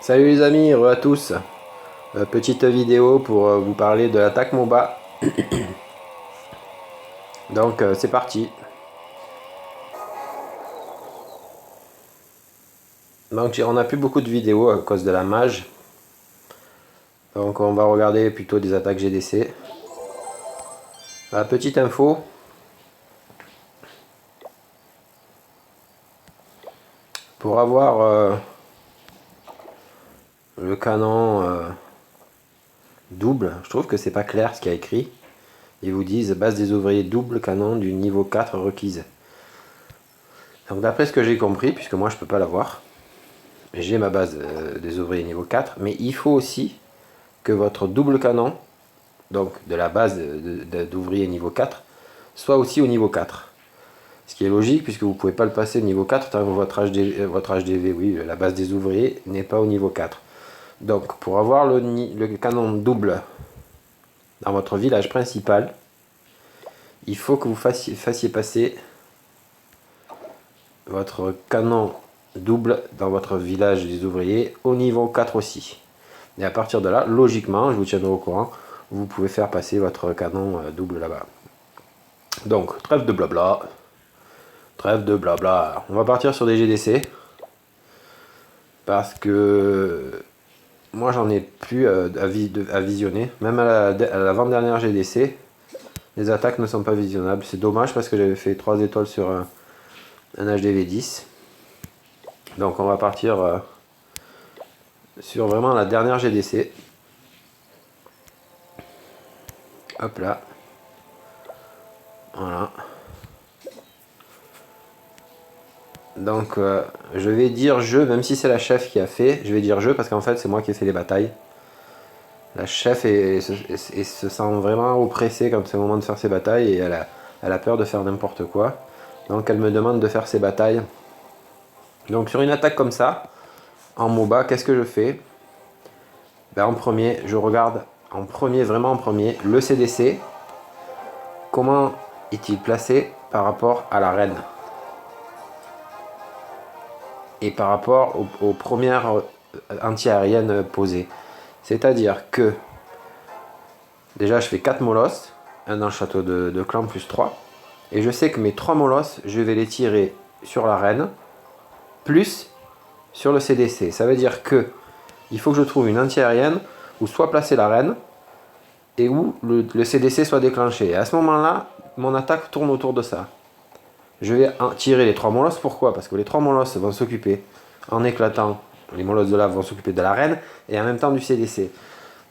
Salut les amis, re à tous. Petite vidéo pour vous parler de l'attaque MOBA. Donc c'est parti. Donc on n'a plus beaucoup de vidéos à cause de la mage. Donc on va regarder plutôt des attaques GDC. Petite info. Pour avoir le canon double, je trouve que c'est pas clair ce qu'il y a écrit. Ils vous disent base des ouvriers double canon du niveau 4 requise. Donc d'après ce que j'ai compris, puisque moi je peux pas l'avoir, j'ai ma base des ouvriers niveau 4, mais il faut aussi que votre double canon, donc de la base d'ouvrier niveau 4, soit aussi au niveau 4. Ce qui est logique puisque vous ne pouvez pas le passer au niveau 4 tant que votre HDV, oui, la base des ouvriers, n'est pas au niveau 4. Donc pour avoir le canon double dans votre village principal, il faut que vous fassiez passer votre canon double dans votre village des ouvriers au niveau 4 aussi. Et à partir de là, logiquement, je vous tiendrai au courant, vous pouvez faire passer votre canon double là-bas. Donc, trêve de blabla. Trêve de blabla. On va partir sur des GDC. Parce que moi, j'en ai plus à visionner. Même à l'avant-dernière GDC, les attaques ne sont pas visionnables. C'est dommage parce que j'avais fait 3 étoiles sur un HDV 10. Donc, on va partir sur vraiment la dernière GDC. Hop là. Voilà. Donc je vais dire jeu, même si c'est la chef qui a fait, je vais dire jeu parce qu'en fait c'est moi qui ai fait les batailles. La chef se sent vraiment oppressée quand c'est le moment de faire ses batailles et elle a peur de faire n'importe quoi. Donc elle me demande de faire ses batailles. Donc sur une attaque comme ça, en MOBA, qu'est-ce que je fais? Ben, en premier, je regarde vraiment en premier, le CDC. Comment est-il placé par rapport à la reine? Et par rapport aux premières anti-aériennes posées. C'est-à-dire que déjà je fais 4 molosses, un dans le château de clan plus 3. Et je sais que mes 3 molosses, je vais les tirer sur la reine, plus sur le CDC. Ça veut dire que il faut que je trouve une anti-aérienne où soit placer la reine et où le CDC soit déclenché. Et à ce moment-là, mon attaque tourne autour de ça. Je vais tirer les 3 molosses. Pourquoi? Parce que les 3 molosses vont s'occuper, en éclatant, les molosses de lave vont s'occuper de la reine et en même temps du CDC.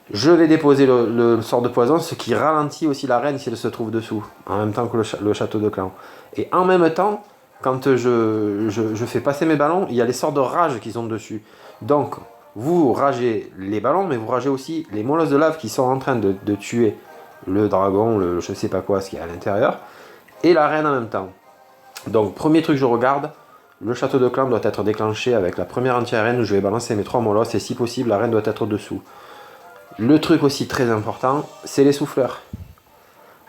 Je vais déposer le sort de poison, ce qui ralentit aussi la reine si elle se trouve dessous, en même temps que le château de clan. Et en même temps, quand je fais passer mes ballons, il y a les sorts de rage qui sont dessus. Donc, vous ragez les ballons, mais vous ragez aussi les molosses de lave qui sont en train de tuer le dragon, le je sais pas quoi, ce qui est à l'intérieur, et la reine en même temps. Donc, premier truc, je regarde, le château de clan doit être déclenché avec la première anti-reine où je vais balancer mes 3 molosses, et si possible, la reine doit être dessous. Le truc aussi très important, c'est les souffleurs.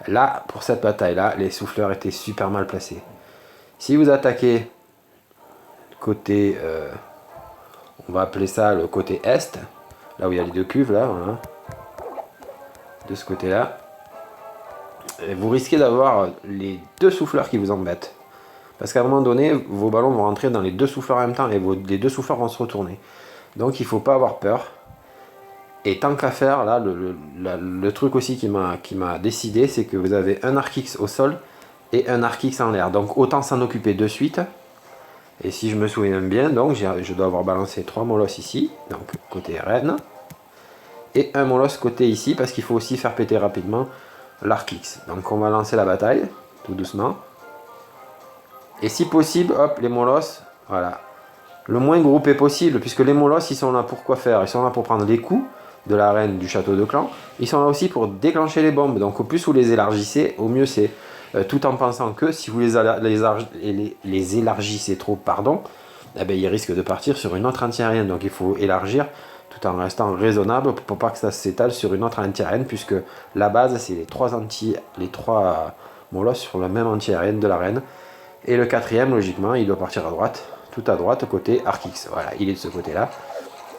Là, pour cette bataille-là, les souffleurs étaient super mal placés. Si vous attaquez côté, on va appeler ça le côté est, là où il y a les 2 cuves, là, voilà, de ce côté-là, vous risquez d'avoir les 2 souffleurs qui vous embêtent. Parce qu'à un moment donné, vos ballons vont rentrer dans les 2 souffleurs en même temps et les 2 souffleurs vont se retourner. Donc il ne faut pas avoir peur. Et tant qu'à faire, là, le truc aussi qui m'a décidé, c'est que vous avez un Arc-X au sol et un Arc-X en l'air. Donc autant s'en occuper de suite. Et si je me souviens bien, donc je dois avoir balancé 3 molosses ici, donc côté reine. Et un molosse côté ici, parce qu'il faut aussi faire péter rapidement l'Arc-X. Donc on va lancer la bataille, tout doucement. Et si possible, hop, les molosses, voilà, le moins groupé possible, puisque les molosses, ils sont là pour quoi faire? Ils sont là pour prendre les coups de la reine du château de clan. Ils sont là aussi pour déclencher les bombes. Donc au plus vous les élargissez, au mieux c'est. Tout en pensant que si vous les élargissez trop, pardon, eh ben, ils risquent de partir sur une autre anti-aérienne. Donc il faut élargir tout en restant raisonnable pour pas que ça s'étale sur une autre anti-aérienne, puisque la base c'est les trois molosses sur la même anti-aérienne de la reine. Et le quatrième, logiquement, il doit partir à droite, tout à droite, côté Arc-X. Voilà, il est de ce côté-là.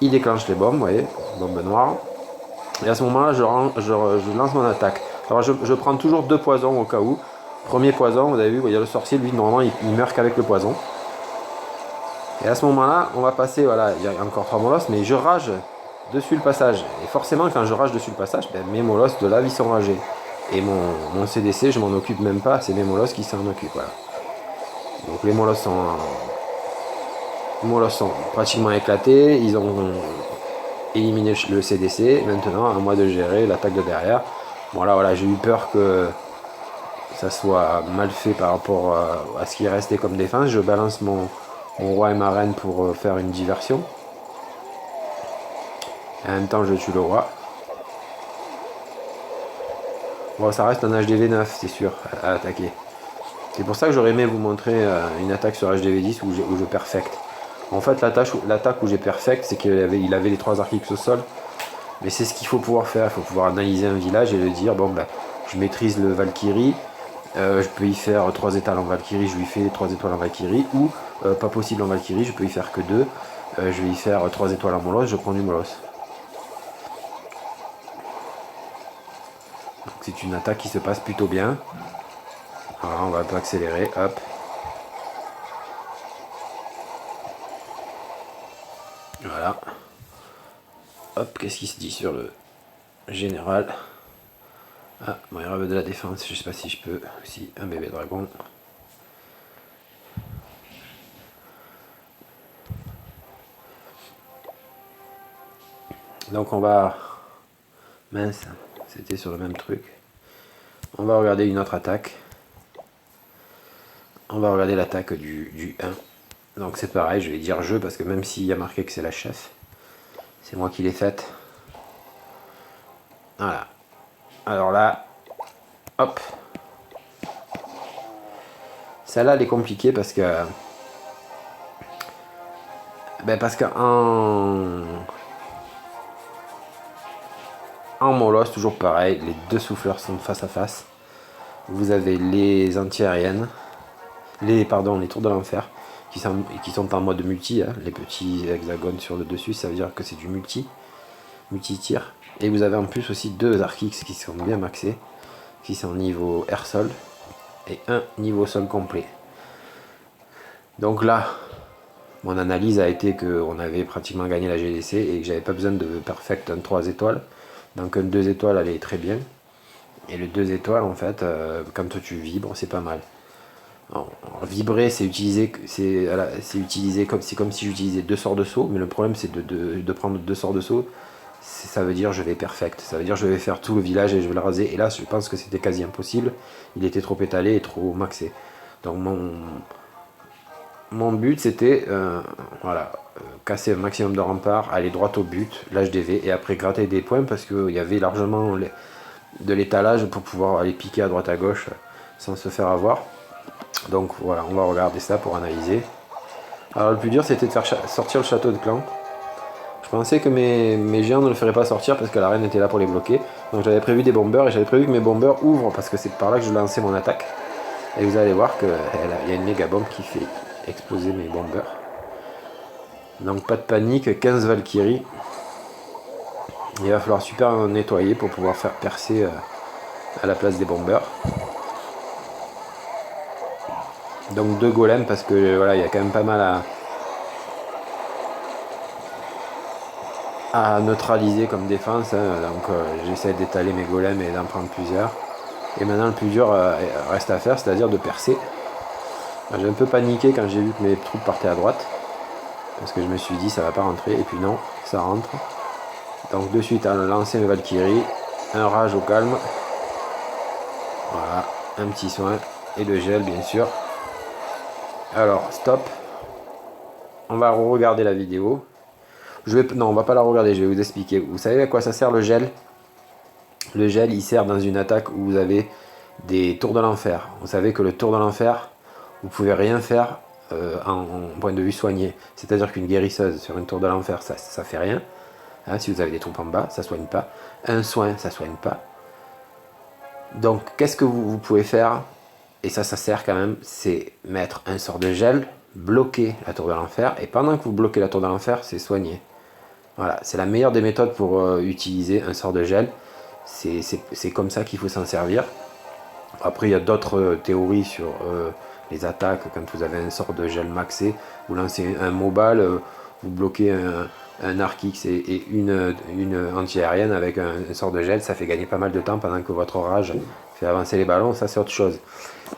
il déclenche les bombes, vous voyez, bombe noire. Et à ce moment-là, je lance mon attaque. Alors je prends toujours 2 poisons au cas où. Premier poison, vous avez vu, il y a le sorcier, lui, normalement, il meurt qu'avec le poison. Et à ce moment-là, on va passer, voilà, il y a encore 3 molosses, mais je rage dessus le passage. Et forcément, quand je rage dessus le passage, ben, mes molosses de lave, ils sont ragés. Et mon CDC, je m'en occupe même pas, c'est mes molosses qui s'en occupent, voilà. Donc les molosses sont pratiquement éclatés, ils ont éliminé le CDC. Maintenant, à moi de gérer l'attaque de derrière. Bon là, voilà, j'ai eu peur que ça soit mal fait par rapport à ce qui restait comme défense. Je balance mon roi et ma reine pour faire une diversion. Et en même temps, je tue le roi. Bon, ça reste un HDV 9, c'est sûr, à attaquer. C'est pour ça que j'aurais aimé vous montrer une attaque sur HDV 10 où je perfecte. En fait, l'attaque où j'ai perfect, c'est qu'il avait les 3 archix au sol. Mais c'est ce qu'il faut pouvoir faire. Il faut pouvoir analyser un village et le dire, bon, ben, je maîtrise le Valkyrie. Je peux y faire 3 étoiles en Valkyrie, je lui fais 3 étoiles en Valkyrie. Ou, pas possible en Valkyrie, je peux y faire que 2. Je vais y faire 3 étoiles en Molosse, je prends du Molosse. Donc c'est une attaque qui se passe plutôt bien. Voilà, on va un peu accélérer, hop. Voilà. Hop, qu'est-ce qui se dit sur le général? Ah, bon, il rêve de la défense, je sais pas si je peux. Si, un bébé dragon. Donc on va... Mince, c'était sur le même truc. On va regarder une autre attaque. On va regarder l'attaque du 1. Donc c'est pareil, je vais dire jeu parce que même s'il y a marqué que c'est la chef, c'est moi qui l'ai faite. Voilà. Alors là, hop. Celle-là, elle est compliquée parce que... Ben parce qu'en Molosse, toujours pareil, les 2 souffleurs sont face à face. Vous avez les anti-aériennes, les tours de l'enfer, qui sont en mode multi, hein. Les petits hexagones sur le dessus, ça veut dire que c'est du multi-tir. Et vous avez en plus aussi 2 archix qui sont bien maxés, qui sont niveau air-sol, et un niveau sol complet. Donc là, mon analyse a été qu'on avait pratiquement gagné la GDC et que j'avais pas besoin de perfect un 3 étoiles. Donc un 2 étoiles allait très bien. Et le 2 étoiles, en fait, quand tu vibres, c'est pas mal. Alors, vibrer, c'est comme si j'utilisais 2 sorts de saut, mais le problème c'est de prendre 2 sorts de saut. Ça veut dire je vais perfect, ça veut dire je vais faire tout le village et je vais le raser. Et là, je pense que c'était quasi impossible. Il était trop étalé et trop maxé. Donc mon but c'était voilà, casser un maximum de remparts, aller droit au but, l'HDV et après gratter des points parce qu'il y avait largement de l'étalage pour pouvoir aller piquer à droite à gauche sans se faire avoir. Donc voilà, on va regarder ça pour analyser. Alors le plus dur c'était de faire sortir le château de clan. Je pensais que mes géants ne le feraient pas sortir parce que la reine était là pour les bloquer. Donc j'avais prévu des bombers et j'avais prévu que mes bombers ouvrent parce que c'est par là que je lançais mon attaque. Et vous allez voir qu'il y a une méga bombe qui fait exploser mes bombers. Donc pas de panique, 15 Valkyries. Il va falloir super nettoyer pour pouvoir faire percer à la place des bombers. Donc 2 golems parce que voilà, il y a quand même pas mal à neutraliser comme défense, hein. Donc j'essaie d'étaler mes golems et d'en prendre plusieurs. Et maintenant le plus dur reste à faire, c'est-à-dire de percer. J'ai un peu paniqué quand j'ai vu que mes troupes partaient à droite. Parce que je me suis dit ça va pas rentrer. Et puis non, ça rentre. Donc de suite à lancer mes Valkyries. Un rage au calme. Voilà, un petit soin. Et le gel bien sûr. Alors stop. On va regarder la vidéo. Non, on va pas la regarder, je vais vous expliquer. Vous savez à quoi ça sert le gel? Le gel, il sert dans une attaque où vous avez des tours de l'enfer. Vous savez que le tour de l'enfer, vous pouvez rien faire en point de vue soigné. C'est-à-dire qu'une guérisseuse sur une tour de l'enfer, ça fait rien. Hein, si vous avez des troupes en bas, ça soigne pas. Un soin, ça soigne pas. Donc, qu'est-ce que vous pouvez faire? Et ça sert quand même, c'est mettre un sort de gel, bloquer la tour de l'enfer, et pendant que vous bloquez la tour de l'enfer, c'est soigner. Voilà, c'est la meilleure des méthodes pour utiliser un sort de gel. C'est comme ça qu'il faut s'en servir. Après, il y a d'autres théories sur les attaques. Quand vous avez un sort de gel maxé, vous lancez un mobile, vous bloquez un arc X et une anti-aérienne avec un sort de gel, ça fait gagner pas mal de temps pendant que votre orage fait avancer les ballons, ça c'est autre chose.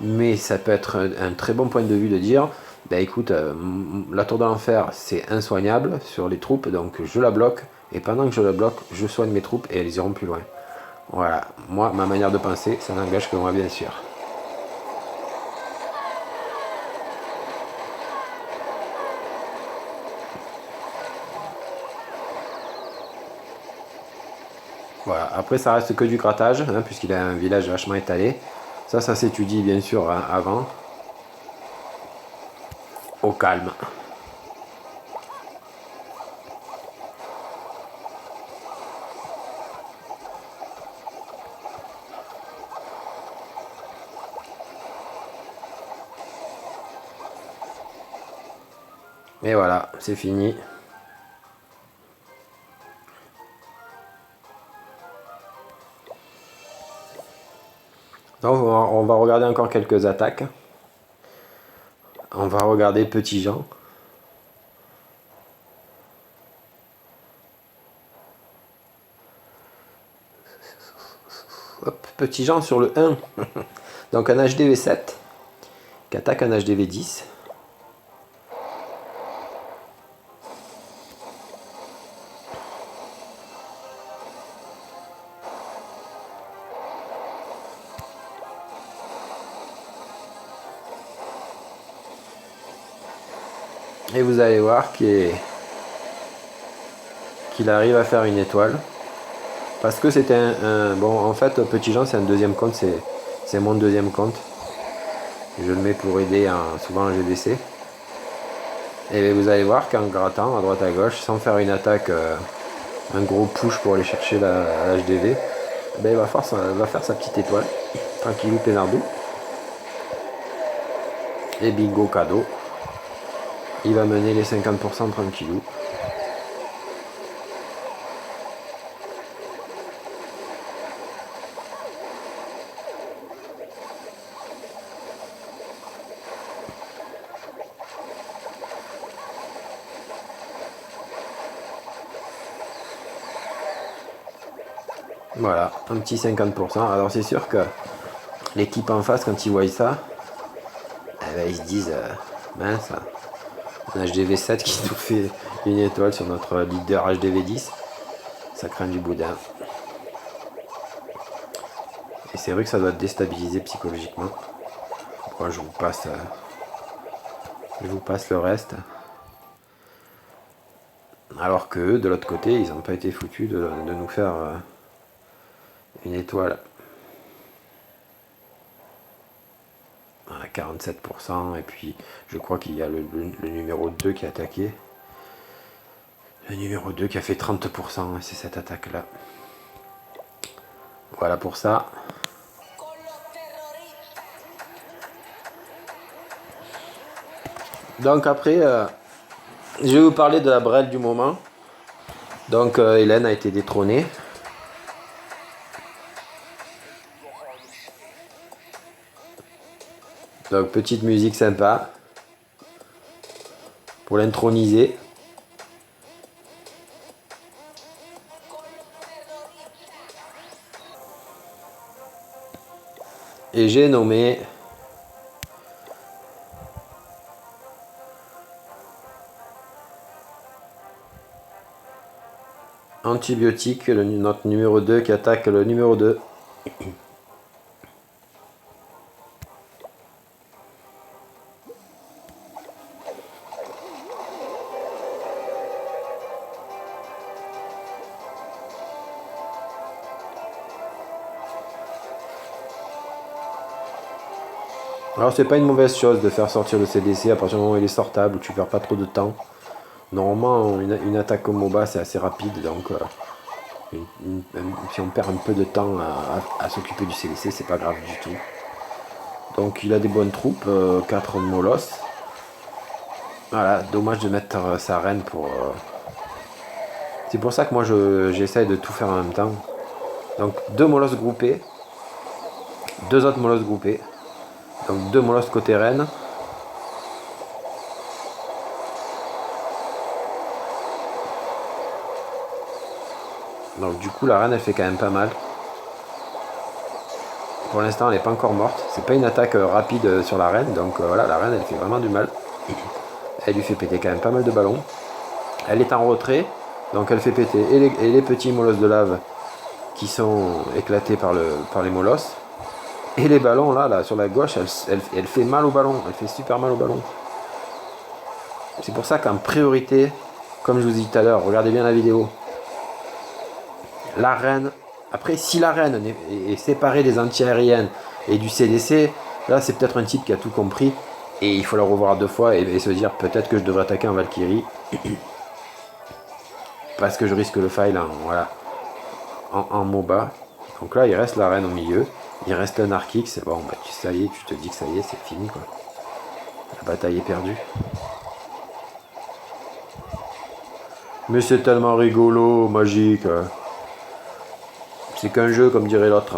Mais ça peut être un très bon point de vue de dire, bah écoute, la tour de l'enfer c'est insoignable sur les troupes, donc je la bloque, et pendant que je la bloque, je soigne mes troupes et elles iront plus loin. Voilà, moi, ma manière de penser, ça n'engage que moi bien sûr. Voilà, après ça reste que du grattage, hein, puisqu'il a un village vachement étalé. Ça s'étudie bien sûr hein, avant. Au calme. Et voilà, c'est fini. Donc on va regarder encore quelques attaques. On va regarder Petit Jean. Hop, Petit Jean sur le 1. Donc un HDV 7 qui attaque un HDV 10. Et vous allez voir qu'il arrive à faire une étoile. Parce que c'était bon, en fait, Petit Jean, c'est un deuxième compte. C'est mon deuxième compte. Je le mets pour aider souvent en GDC. Et vous allez voir qu'en grattant à droite à gauche, sans faire une attaque, un gros push pour aller chercher la HDV, ben il va faire sa petite étoile. Tranquillou, pénardou. Et bingo cadeau. Il va mener les 50% tranquillou. Voilà, un petit 50%. Alors c'est sûr que l'équipe en face, quand ils voient ça, eh ben, ils se disent, mince, un HDV 7 qui nous fait une étoile sur notre leader HDV 10. Ça craint du boudin. Et c'est vrai que ça doit déstabiliser psychologiquement. Moi, je vous passe le reste. Alors que eux, de l'autre côté, ils n'ont pas été foutus de nous faire une étoile à 47%. Et puis, je crois qu'il y a le numéro 2 qui a attaqué. Le numéro 2 qui a fait 30%. C'est cette attaque-là. Voilà pour ça. Donc après, je vais vous parler de la brêle du moment. Donc Hélène a été détrônée. Donc petite musique sympa pour l'introniser. Et j'ai nommé Antibiotique, notre numéro 2 qui attaque le numéro 2. Alors c'est pas une mauvaise chose de faire sortir le CDC à partir du moment où il est sortable, où tu perds pas trop de temps. Normalement une attaque comme MOBA c'est assez rapide, donc si on perd un peu de temps à s'occuper du CDC, c'est pas grave du tout. Donc il a des bonnes troupes, 4 molosses. Voilà, dommage de mettre sa reine C'est pour ça que moi j'essaye de tout faire en même temps. Donc 2 molosses groupés, 2 autres molosses groupés. Donc 2 molosses côté reine. Donc du coup la reine elle fait quand même pas mal. Pour l'instant elle n'est pas encore morte. C'est pas une attaque rapide sur la reine. Donc voilà, la reine elle fait vraiment du mal. Elle lui fait péter quand même pas mal de ballons. Elle est en retrait. Donc elle fait péter et les petits molosses de lave qui sont éclatés par les molosses. Et les ballons là sur la gauche, elle fait mal au ballon. Elle fait super mal au ballon. C'est pour ça qu'en priorité, comme je vous ai dit tout à l'heure, regardez bien la vidéo. La reine, après si la reine est séparée des anti-aériennes et du CDC, là c'est peut-être un type qui a tout compris et il faut la revoir 2 fois et se dire peut-être que je devrais attaquer en Valkyrie parce que je risque le fail en MOBA. Donc là il reste la reine au milieu, il reste un Archix, bon bah ça y est, tu te dis que ça y est, c'est fini quoi. La bataille est perdue. Mais c'est tellement rigolo, magique. C'est qu'un jeu comme dirait l'autre.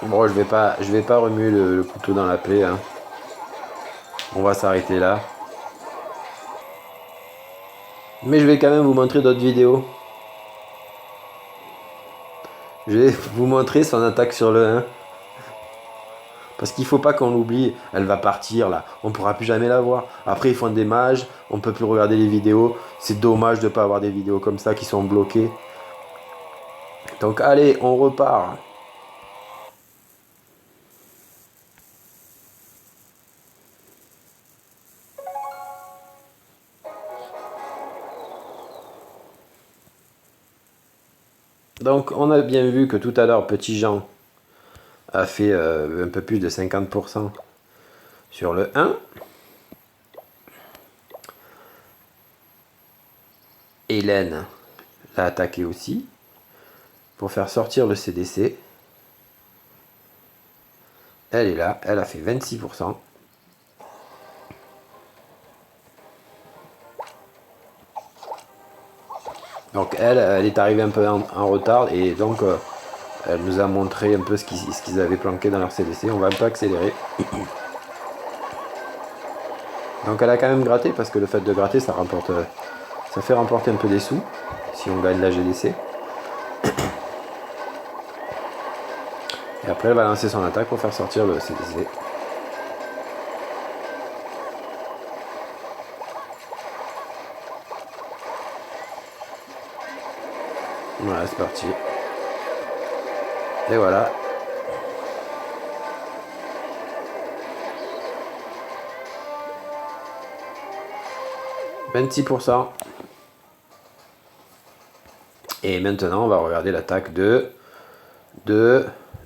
Bon, je vais pas remuer le couteau dans la plaie. Hein. On va s'arrêter là. Mais je vais quand même vous montrer d'autres vidéos. Je vais vous montrer son attaque sur le 1. Parce qu'il faut pas qu'on l'oublie. Elle va partir là. On pourra plus jamais la voir. Après ils font des mages. On peut plus regarder les vidéos. C'est dommage de pas avoir des vidéos comme ça qui sont bloquées. Donc allez, on repart. Donc on a bien vu que tout à l'heure Petit Jean a fait un peu plus de 50% sur le 1. Hélène l'a attaqué aussi pour faire sortir le CDC. Elle est là, elle a fait 26%. Donc elle est arrivée un peu en retard et donc elle nous a montré un peu ce qu'ils avaient planqué dans leur CDC. On va un peu accélérer. Donc elle a quand même gratté parce que le fait de gratter ça fait remporter un peu des sous si on gagne la GDC. Et après elle va lancer son attaque pour faire sortir le CDC. Voilà, c'est parti. Et voilà. « 26%. Et maintenant, on va regarder l'attaque de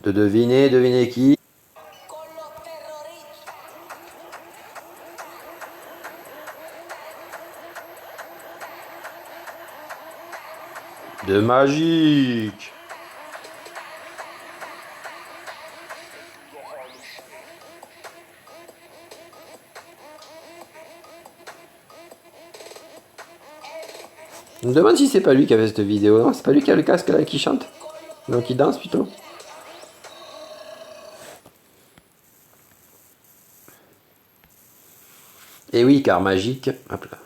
deviner qui. De Magique. Je me demande si c'est pas lui qui avait cette vidéo. Non, c'est pas lui qui a le casque là qui chante. Non, qui danse plutôt. Et oui, car Magique. Hop là.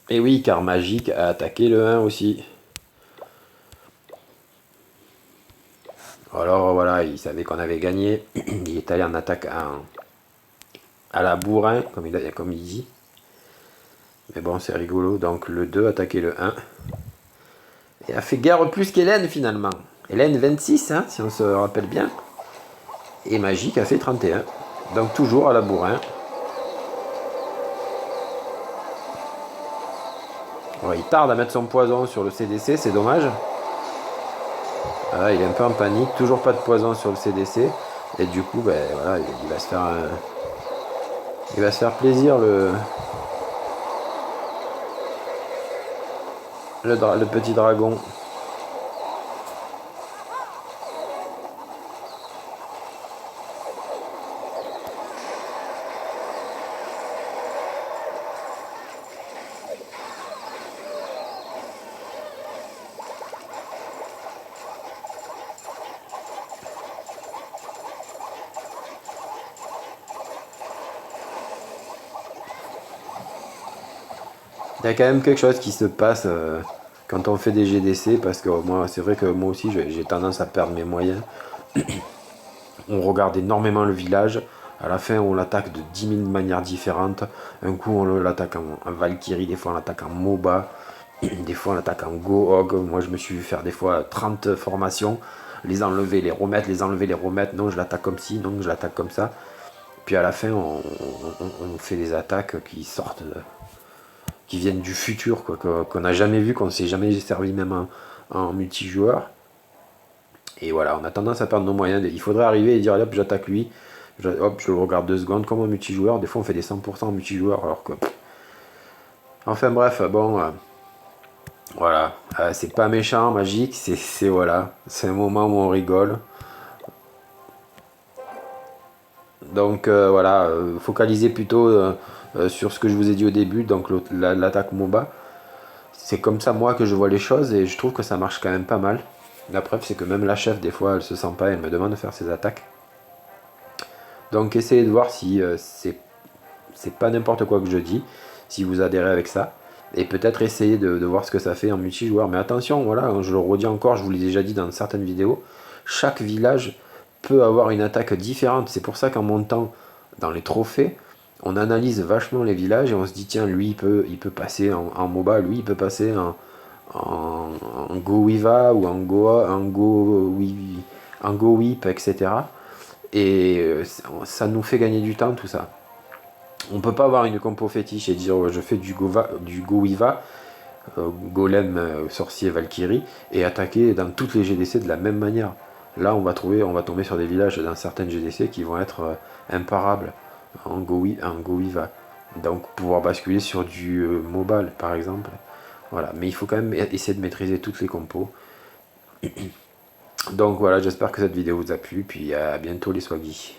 Et oui, car Magique a attaqué le 1 aussi. Alors voilà, il savait qu'on avait gagné. Il est allé en attaque à la bourrin, comme il dit. Mais bon, c'est rigolo. Donc le 2 a attaqué le 1. Et a fait guerre plus qu'Hélène finalement. Hélène 26, hein, si on se rappelle bien. Et Magique a fait 31. Donc toujours à la bourrin. Ouais, il tarde à mettre son poison sur le CDC, c'est dommage. Voilà, il est un peu en panique, toujours pas de poison sur le CDC. Et du coup, ben, voilà, il va se faire plaisir le petit dragon. Il y a quand même quelque chose qui se passe quand on fait des GDC, parce que moi, c'est vrai que moi aussi, j'ai tendance à perdre mes moyens. On regarde énormément le village. À la fin, on l'attaque de 10 000 manières différentes. Un coup, on l'attaque en Valkyrie, des fois, on l'attaque en MOBA, des fois, on l'attaque en Go-Hog. Moi, je me suis vu faire des fois 30 formations, les enlever, les remettre, les enlever, les remettre. Non, je l'attaque comme ci, non, je l'attaque comme ça. Puis à la fin, on fait des attaques qui sortent qui viennent du futur, quoi, qu'on n'a jamais vu, qu'on ne s'est jamais servi même en multijoueur. Et voilà, on a tendance à perdre nos moyens. Il faudrait arriver et dire, hop, j'attaque lui, hop, je le regarde 2 secondes, comme un multijoueur. Des fois, on fait des 100% en multijoueur, alors que... Enfin bref, bon, voilà, c'est pas méchant, magique, voilà, c'est un moment où on rigole. Donc voilà, focalisez plutôt sur ce que je vous ai dit au début, donc l'attaque MOBA. C'est comme ça moi que je vois les choses et je trouve que ça marche quand même pas mal. La preuve c'est que même la chef des fois elle se sent pas, elle me demande de faire ses attaques. Donc essayez de voir si c'est pas n'importe quoi que je dis, si vous adhérez avec ça. Et peut-être essayer de voir ce que ça fait en multijoueur. Mais attention, voilà, je le redis encore, je vous l'ai déjà dit dans certaines vidéos, chaque village peut avoir une attaque différente. C'est pour ça qu'en montant dans les trophées, on analyse vachement les villages et on se dit tiens, lui il peut passer en MOBA, lui il peut passer en Go Wiva ou en Go Whip, etc. Et ça nous fait gagner du temps tout ça. On peut pas avoir une compo fétiche et dire je fais du Go Wiva, Golem, Sorcier, Valkyrie, et attaquer dans toutes les GDC de la même manière. Là, on va tomber sur des villages dans certaines GDC qui vont être imparables en Go Wiva. Donc, pouvoir basculer sur du mobile, par exemple. Voilà, mais il faut quand même essayer de maîtriser toutes les compos. Donc voilà, j'espère que cette vidéo vous a plu, puis à bientôt les swaggies.